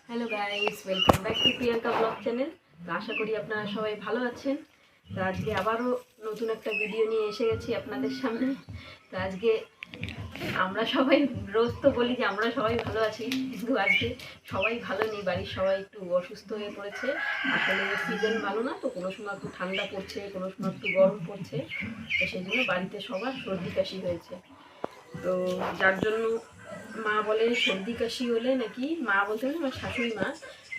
Hello guys, welcome back to Priyanka blog channel. তো আশা করি আপনারা সবাই ভালো আছেন। তো আজকে আবারও নতুন একটা ভিডিও নিয়ে এসে গেছি আপনাদের সামনে। তো আজকে আমরা সবাই রোজ তো বলি যে আমরা সবাই ভালো আছি, কিন্তু আজকে সবাই ভালো নেই। বাড়ির সবাই একটু অসুস্থ হয়ে পড়েছে। আসলে সিজন ভালো না, তো কোনো সময় একটু ঠান্ডা পড়ছে, কোনো সময় একটু গরম পড়ছে। তো সেই জন্য বাড়িতে সবার সর্দি কাশি হয়েছে। তো যার জন্য মা বলে সর্দি কাশি হলে নাকি, মা বলতে হবে আমার শাশুড়ি মা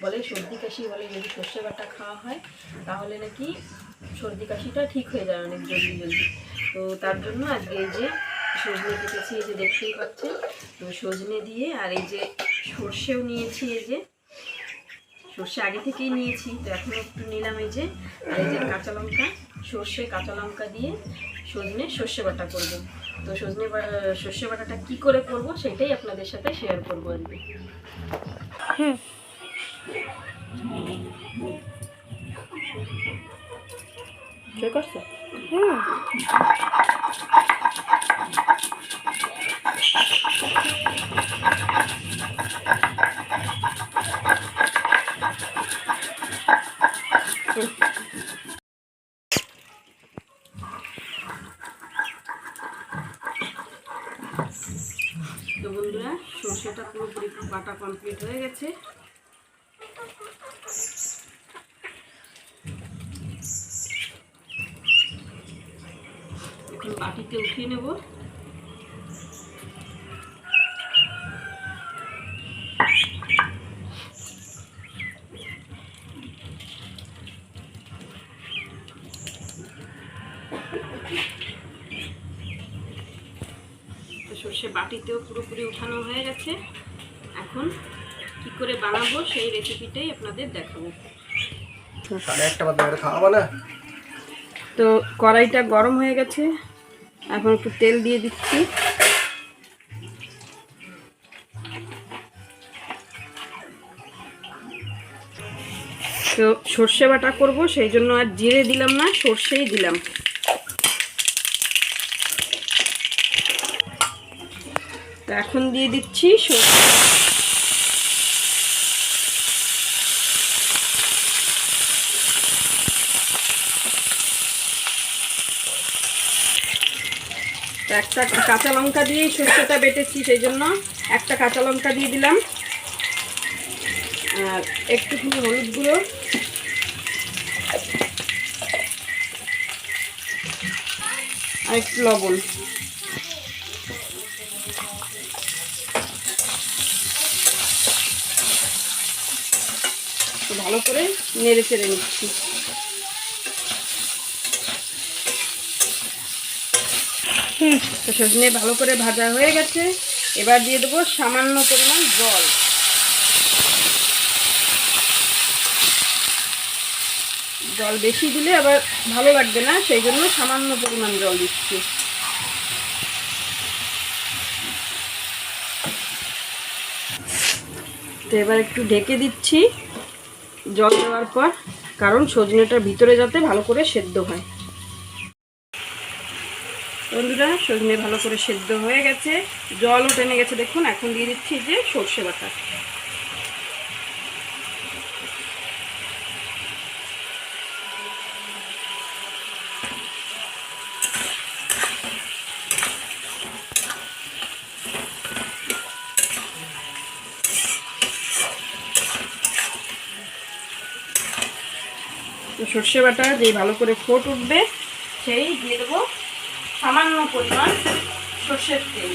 বলে সর্দি কাশি হলে যদি সর্ষে বাটা খাওয়া হয় তাহলে নাকি সর্দি কাশিটা ঠিক হয়ে যায় অনেক জলদি জলদি। তো তার জন্য আজকে এই যে সজনে কেটেছি, এই যে দেখতেই পাচ্ছেন। তো সজনে দিয়ে আর এই যে সর্ষেও নিয়েছি, এই যে সর্ষে আগে থেকেই নিয়েছি, তো এখন একটু নিলাম এই যে। আর এই যে কাঁচা লঙ্কা, সর্ষে কাঁচা লঙ্কা দিয়ে সর্ষে বাটা করবো। তো সর্ষে বাটাটা কি করে করব সেটাই আপনাদের সাথে শেয়ার করবো আজকে। ঠিক আছে। তো বন্ধুরা, সর্ষেটা পুরোপুরি বাটা কমপ্লিট হয়ে গেছে। এখন বাটিতে উঠিয়ে নেব। সর্ষে বাটিতেও পুরোপুরি উঠানো হয়ে গেছে। এখন কি করে বানাবো সেই রেসিপিটাই আপনাদের দেখাবো। তো কড়াইটা গরম হয়ে গেছে, এখন একটু তেল দিয়ে দিচ্ছি। তো সর্ষে বাটা করব, সেই জন্য আর জিরে দিলাম না, সর্ষেই দিলাম। তো এখন দিয়ে দিচ্ছি সর্ষে। তো একটা কাঁচা লঙ্কা দিয়ে সর্ষেটা বেটেছি, সেই জন্য একটা কাঁচা লঙ্কা দিয়ে দিলাম। আর একটুখানি হলুদ গুঁড়ো, আর একটু লবণ। ভালো করে নেড়ে চেড়ে নিচ্ছি। তো সজনে ভালো করে ভাজা হয়ে গেছে। এবার দিয়ে দেবো সামান্য পরিমাণ জল। জল বেশি দিলে আবার ভালো লাগবে না, সেই জন্য সামান্য পরিমাণ জল দিচ্ছি। তো এবার একটু ঢেকে দিচ্ছি জল দেওয়ার পর, কারণ সজনেটার ভিতরে যাতে ভালো করে সেদ্ধ হয়। বন্ধুরা, সজনে ভালো করে সেদ্ধ হয়ে গেছে, জলও টেনে গেছে দেখুন। এখন দিয়ে দিচ্ছি যে সর্ষে বাটা। তো সর্ষে বাটা যেই ভালো করে ফোট উঠবে, সেই দিয়ে দেবো সামান্য পরিমাণ সর্ষের তেল।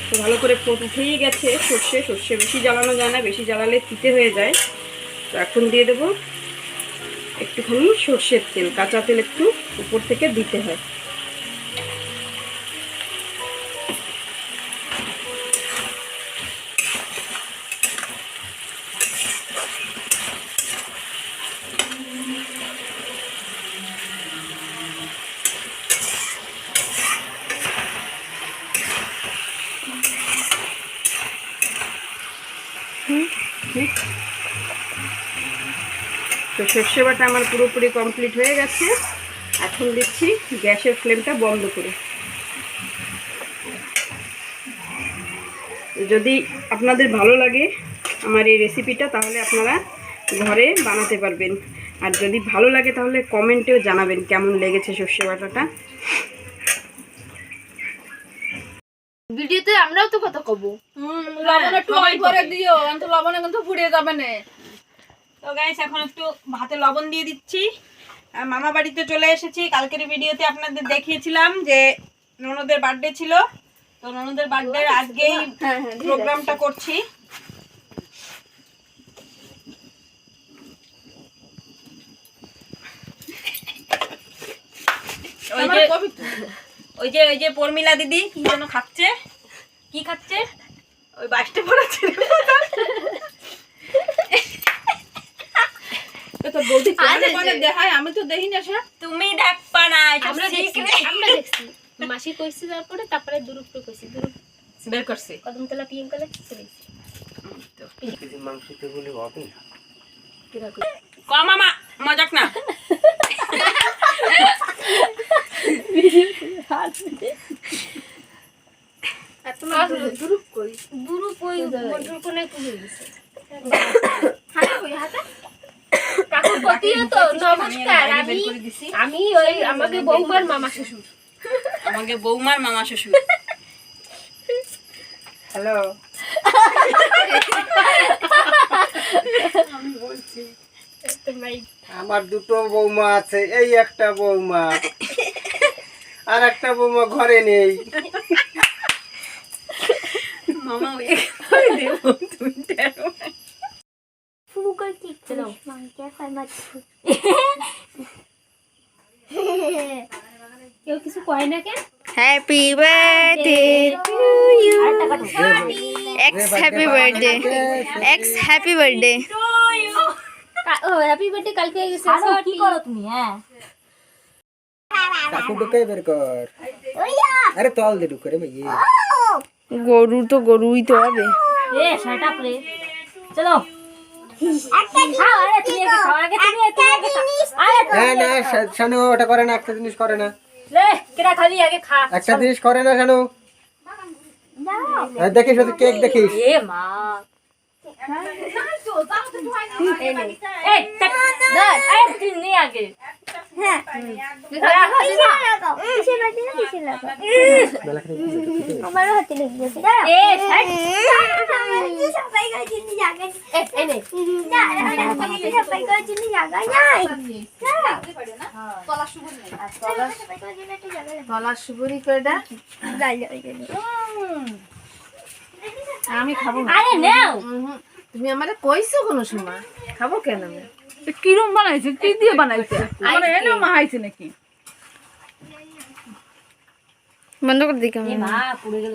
তো ভালো করে ফোট উঠেই গেছে সর্ষে বেশি জ্বালানো যায় না, বেশি জ্বালালে তিতে হয়ে যায়। তো এখন দিয়ে দেবো একটুখানি সর্ষের তেল, কাঁচা তেল একটু উপর থেকে দিতে হয়। তো সর্ষে বাটা আমার পুরোপুরি কমপ্লিট হয়ে গেছে। এখন দিচ্ছি গ্যাসের ফ্লেমটা বন্ধ করে। যদি আপনাদের ভালো লাগে আমার এই রেসিপিটা তাহলে আপনারা ঘরে বানাতে পারবেন। আর যদি ভালো লাগে তাহলে কমেন্টেও জানাবেন কেমন লেগেছে সর্ষে বাটাটা। ভিডিওতে আমরাও তো কথা কব। লবণ একটু অল্প করে দিও, তো লবণে কিন্তু পুড়িয়ে যাবে না। তো গাইস এখন একটু ভাতে লবণ দিয়ে দিচ্ছি। মামা বাড়িতে চলে এসেছি। কালকের ভিডিওতে আপনাদের দেখিয়েছিলাম যে ননদের বার্থডে ছিল, তো ননদের বার্থডে আজকেই প্রোগ্রামটা করছি। ওই যে পর্মিলা দিদি কি যেন খাচ্ছে, কি খাচ্ছে ওই বাসটা পড়াচ্ছে। তো বৌদি কোনে কোনে দেখায়, আমি তো দেখি না। সে তুমি দেখবা না, আমরা দেখছি মাসি কইছি, তারপরে দুরুপে কইছি, দুরুপ বের করছে কদমতলা পিএমকালে চলে গেছি। মাংসতে বলে হবে না। ক মামা মজাক না। দুরুপ কই, দুরুপ ওই মোটর কোনে কই গেছে। কাকু কতিও তো নমস্কার। আমি ওই আমাকে বউমার মামা শ্বশুর। আমাকে বৌমার মামা শ্বশুর। হ্যালো, আমি বলছি আমার দুটো বৌমা আছে, এই একটা বৌমা আর একটা বৌমা ঘরে নেই। মামা ওই কেউ কিছু কয় না কেন? Happy birthday to you, ex happy birthday, ex happy birthday. ও হ্যাপি বার্থডে কালকে হয়ে গেছে। কি করো তুমি? হ্যাঁ কাকু ঢুকে বের কর। আরে তল দে ঢুকে রে ভাই। গরু তো গরুই তো হবে। এ শাট আপ রে, চলো। আরে তুমি আগে খাও, আগে তুমি আগে খাও। না না শানু ওটা করে না, একটা জিনিস করে না। লে কেডা খালি আগে খা। একটা জিনিস করে না শানু। দেখিস ওদের কেক দেখিস। এ মা এই টাক দাঁড়, আরে তুই নে আগে। হ্যাঁ, আমারও হাতে লেগে গেছে। এ শাট এ নে গলার সুপুরি কয়টা? আমি খাবো না। আরে নাও। তুমি আমারে কইছো কোন সময়? খাবো কেন আমি? কিরম বানাইছে, কি দিয়ে বানাইছে? মানে এনে মাহাইছে নাকি? বন্ধ করে দিকে এ মা পুড়ে গেল।